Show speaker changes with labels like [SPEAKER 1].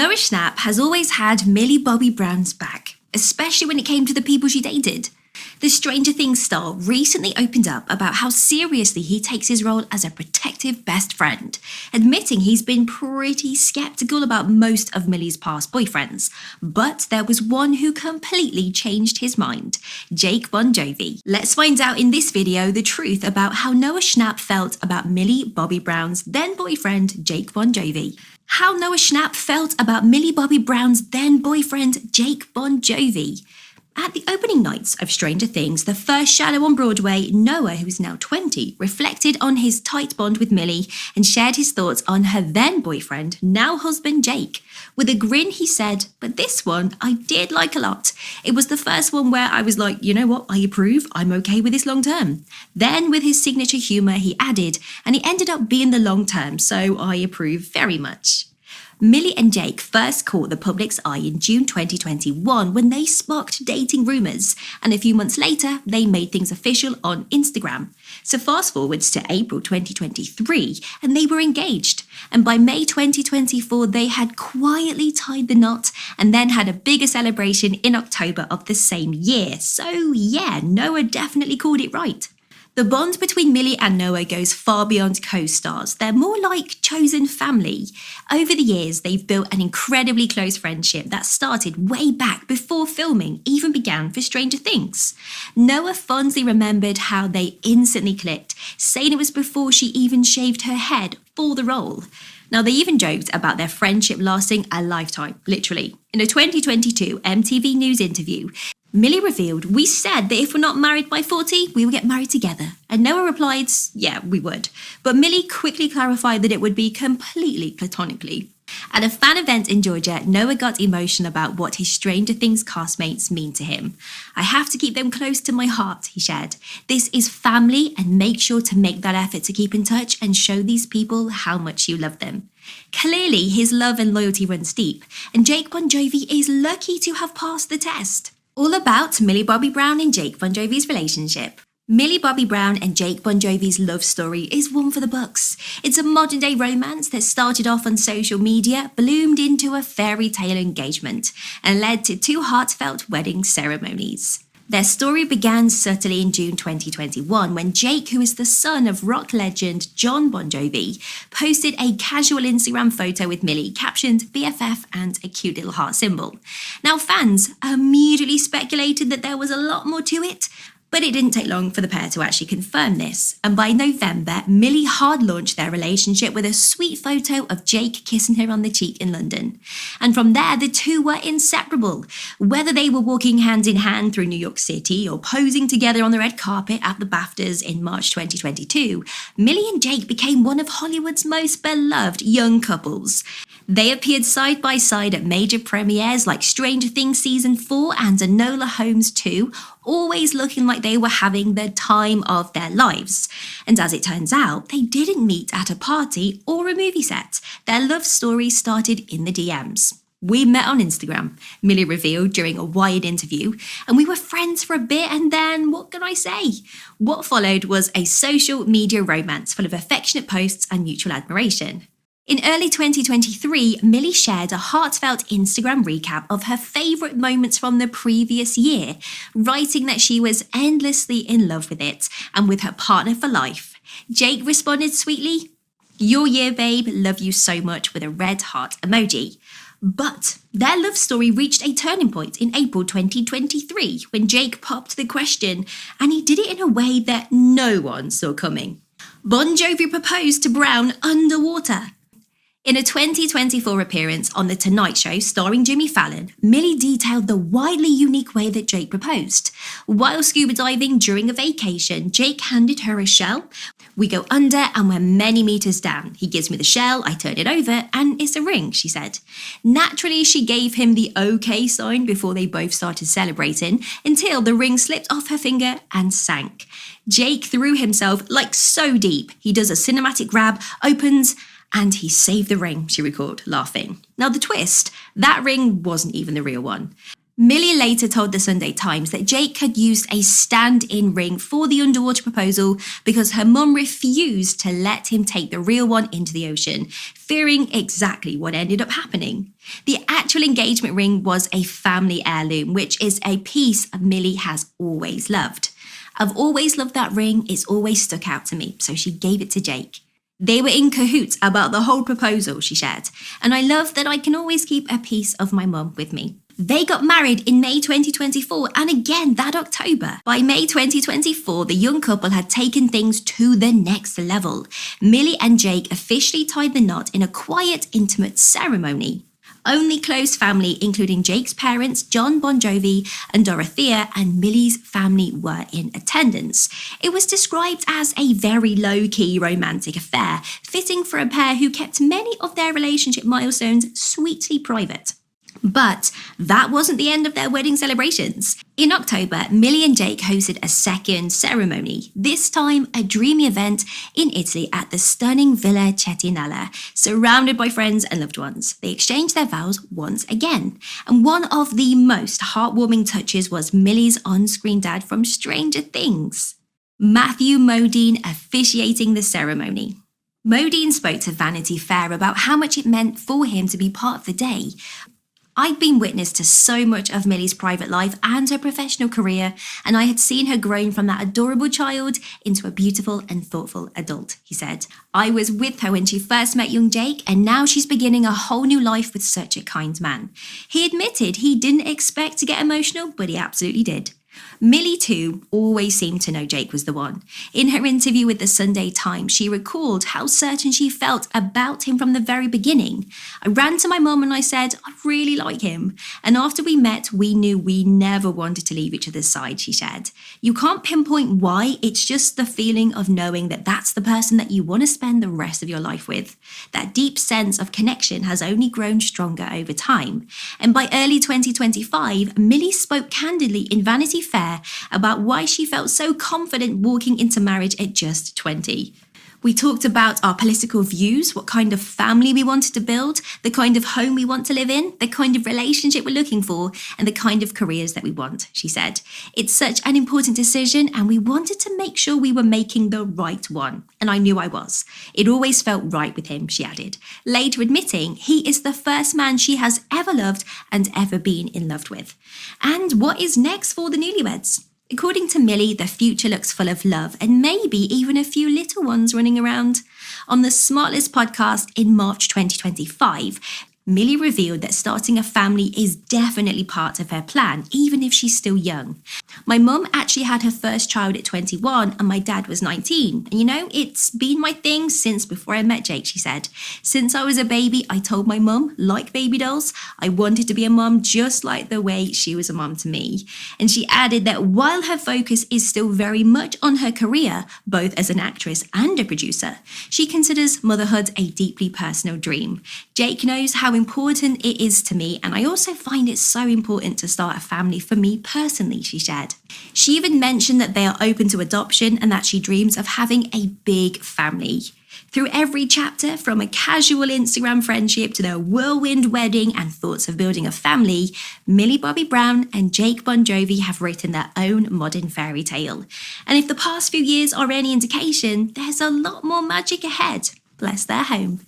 [SPEAKER 1] Noah Schnapp has always had Millie Bobby Brown's back, especially when it came to the people she dated. The Stranger Things star recently opened up about how seriously he takes his role as a protective best friend, admitting he's been pretty skeptical about most of Millie's past boyfriends. But there was one who completely changed his mind, Jake Bongiovi. Let's find out in this video the truth about how Noah Schnapp felt about Millie Bobby Brown's then boyfriend, Jake Bongiovi. How Noah Schnapp felt about Millie Bobby Brown's then boyfriend, Jake Bongiovi. At the opening nights of Stranger Things, the first shadow on Broadway, Noah, who is now 20, reflected on his tight bond with Millie and shared his thoughts on her then boyfriend, now husband Jake. With a grin, he said, "But this one I did like a lot. It was the first one where I was like, you know what, I approve, I'm okay with this long term." Then with his signature humour, he added, "And he ended up being the long term, so I approve very much." Millie and Jake first caught the public's eye in June 2021 when they sparked dating rumours, and a few months later, they made things official on Instagram. So fast forwards to April 2023, and they were engaged. And by May 2024, they had quietly tied the knot and then had a bigger celebration in October of the same year. So yeah, Noah definitely called it right. The bond between Millie and Noah goes far beyond co-stars. They're more like chosen family. Over the years, they've built an incredibly close friendship that started way back before filming even began for Stranger Things. Noah fondly remembered how they instantly clicked, saying it was before she even shaved her head for the role. Now, they even joked about their friendship lasting a lifetime, literally. In a 2022 MTV News interview, Millie revealed, "We said that if we're not married by 40, we will get married together." And Noah replied, "Yeah, we would." But Millie quickly clarified that it would be completely platonically. At a fan event in Georgia, Noah got emotional about what his Stranger Things castmates mean to him. "I have to keep them close to my heart," he shared. "This is family, and make sure to make that effort to keep in touch and show these people how much you love them." Clearly, his love and loyalty runs deep, and Jake Bongiovi is lucky to have passed the test. All about Millie Bobby Brown and Jake Bongiovi's relationship. Millie Bobby Brown and Jake Bongiovi's love story is one for the books. It's a modern-day romance that started off on social media, bloomed into a fairy tale engagement, and led to 2 heartfelt wedding ceremonies. Their story began subtly in June 2021 when Jake, who is the son of rock legend Jon Bonjovi, posted a casual Instagram photo with Millie captioned BFF and a cute little heart symbol. Now, fans immediately speculated that there was a lot more to it, but it didn't take long for the pair to actually confirm this. And by November, Millie hard launched their relationship with a sweet photo of Jake kissing her on the cheek in London. And from there, the two were inseparable. Whether they were walking hand in hand through New York City or posing together on the red carpet at the BAFTAs in March 2022, Millie and Jake became one of Hollywood's most beloved young couples. They appeared side by side at major premieres like Stranger Things Season 4 and Enola Holmes 2, always looking like they were having the time of their lives. And as it turns out, they didn't meet at a party or a movie set. Their love story started in the DMs. "We met on Instagram," Millie revealed during a Wired interview, "and we were friends for a bit, and then, what can I say?" What followed was a social media romance full of affectionate posts and mutual admiration. In early 2023, Millie shared a heartfelt Instagram recap of her favourite moments from the previous year, writing that she was endlessly in love with it and with her partner for life. Jake responded sweetly, "Your year, babe, love you so much," with a red heart emoji. But their love story reached a turning point in April 2023 when Jake popped the question, and he did it in a way that no one saw coming. Bonjovi proposed to Brown underwater. In a 2024 appearance on The Tonight Show starring Jimmy Fallon, Millie detailed the widely unique way that Jake proposed. While scuba diving during a vacation, Jake handed her a shell. "We go under and we're many meters down. He gives me the shell, I turn it over, and it's a ring," she said. Naturally, she gave him the okay sign before they both started celebrating, until the ring slipped off her finger and sank. Jake threw himself like so deep. He does a cinematic grab, opens, and he saved the ring, she recalled, laughing. Now the twist, that ring wasn't even the real one. Millie later told the Sunday Times that Jake had used a stand-in ring for the underwater proposal because her mum refused to let him take the real one into the ocean, fearing exactly what ended up happening. The actual engagement ring was a family heirloom, which is a piece Millie has always loved. "I've always loved that ring, it's always stuck out to me," so she gave it to Jake. "They were in cahoots about the whole proposal," she shared, "and I love that I can always keep a piece of my mum with me." They got married in May 2024 and again that October. By May 2024, the young couple had taken things to the next level. Millie and Jake officially tied the knot in a quiet, intimate ceremony. Only close family, including Jake's parents, John Bonjovi and Dorothea, and Millie's family were in attendance. It was described as a very low-key romantic affair, fitting for a pair who kept many of their relationship milestones sweetly private. But that wasn't the end of their wedding celebrations. In October, Millie and Jake hosted a second ceremony, this time a dreamy event in Italy at the stunning Villa Cettinella, surrounded by friends and loved ones. They exchanged their vows once again. And one of the most heartwarming touches was Millie's on-screen dad from Stranger Things, Matthew Modine, officiating the ceremony. Modine spoke to Vanity Fair about how much it meant for him to be part of the day. "I'd been witness to so much of Millie's private life and her professional career, and I had seen her grown from that adorable child into a beautiful and thoughtful adult," he said. "I was with her when she first met young Jake, and now she's beginning a whole new life with such a kind man." He admitted he didn't expect to get emotional, but he absolutely did. Millie, too, always seemed to know Jake was the one. In her interview with the Sunday Times, she recalled how certain she felt about him from the very beginning. "I ran to my mum and I said, I really like him. And after we met, we knew we never wanted to leave each other's side," she said. "You can't pinpoint why, it's just the feeling of knowing that that's the person that you want to spend the rest of your life with. That deep sense of connection has only grown stronger over time." And by early 2025, Millie spoke candidly in Vanity Fair about why she felt so confident walking into marriage at just 20. "We talked about our political views, what kind of family we wanted to build, the kind of home we want to live in, the kind of relationship we're looking for, and the kind of careers that we want," she said. "It's such an important decision, and we wanted to make sure we were making the right one. And I knew I was. It always felt right with him," she added, later admitting he is the first man she has ever loved and ever been in love with. And what is next for the newlyweds? According to Millie, the future looks full of love and maybe even a few little ones running around. On the Smartlist podcast in March 2025, Millie revealed that starting a family is definitely part of her plan, even if she's still young. "My mum actually had her first child at 21 and my dad was 19. And it's been my thing since before I met Jake," she said. "Since I was a baby, I told my mum, like baby dolls, I wanted to be a mum just like the way she was a mum to me." And she added that while her focus is still very much on her career, both as an actress and a producer, she considers motherhood a deeply personal dream. "Jake knows how important it is to me, and I also find it so important to start a family for me personally," she shared. She even mentioned that they are open to adoption and that she dreams of having a big family. Through every chapter, from a casual Instagram friendship to their whirlwind wedding and thoughts of building a family, Millie Bobby Brown and Jake Bongiovi have written their own modern fairy tale. And if the past few years are any indication, there's a lot more magic ahead. Bless their home.